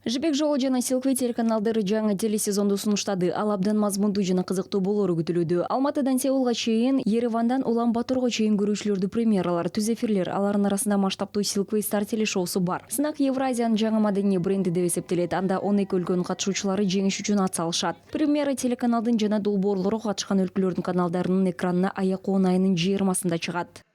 Жибек жолу жана Silkway телеканалдары жаңы телесезонду сунуштады. Ал абдан мазмундуу жана кызыктуу болору күтүлүүдө. Алматыдан Сеулга чейин, Еревандан Улан-Баторго чейин көрүүчүлөрдү премьералар, түз эфирлер, алардын арасында масштабтуу Silkway Star телешоусу бар. Сынак Евразиянын жаңы маданий бренди деп эсептелет. Анда 12 өлкөнүн катышуучулары жеңиш үчүн ат салышат. Премьера телеканалдын жана долбоорлору катышкан өлкөлөрдүн каналдарынын экранына аякуун айынын 20-сында чыгат.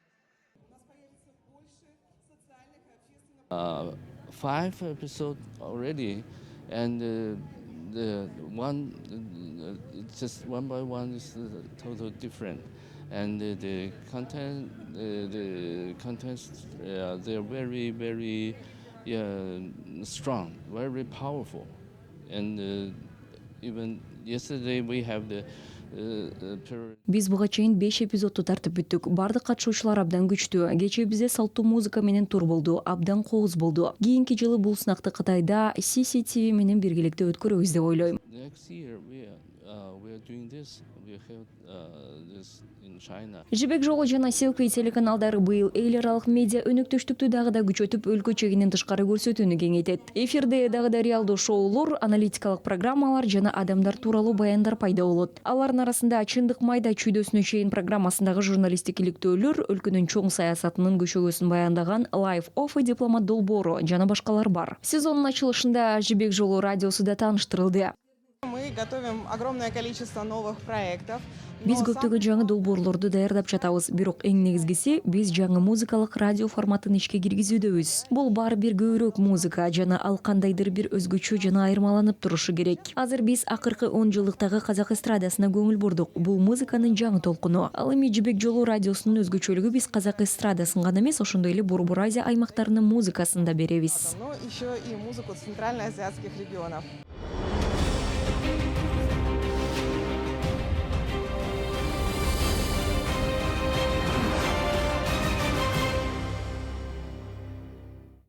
5 episodes already, and the one just one by one is totally different, and the contents they're very strong, very powerful, and even yesterday we have the Биз буга чейин 5 эпизодду тартып бүттүк. Бардык катышуучулар абдан күчтүү. Кечээ бизде салттуу музыка менен тур болду, абдан кооз болду. Кийинки жылы бул сынакты Кытайда CCTV менен биргеликте өткөрөбүз деп ойлойм. Next year we are doing this. We held this in China. Жибек жолу жана Silkway телеканалдары быйыл эл аралык медиа өнөктөштүктү дагы да күчөтүп, өлкө чегинен тышкары көрсөтүүнү кеңейтет. Эфирде дагы да реалдуу шоулор, аналитикалык программалар жана адамдар тууралуу баяндар пайда болот. Алардын арасында чындык майда чүйдөсүнө чейин программасындагы журналисттик иликтөөлөр, өлкөнүн чоң саясатынын көчөгөсүн баяндаган Life of a Diplomat долбоору жана башкалар бар. Сезондун ачылышында Жибек жолу радиосу да тааныштырылды. Мы готовим огромное количество новых проектов. Биз көптөгөн жаңы долбоорлорду даярдап жатабыз. Бирок эң негизгиси биз жаңы музыкалык радио форматын ишке киргизүүдөбүз. Бул баары бир көбүрөөк музыка жана ал кандайдыр бир өзгөчө жана айырмаланып турушу керек. Азыр биз акыркы 10 жылдыктагы казак эстрадасына көңүл бурдук. Бул музыканын жаңы толкуну. Ал эми Жибек жолу радиосунун өзгөчөлүгү биз казак эстрадасын гана эмес, ошондой эле Борбор Азия аймактарынын музыкасын да беребиз. Но еще и музыку центральноазиатских регионов.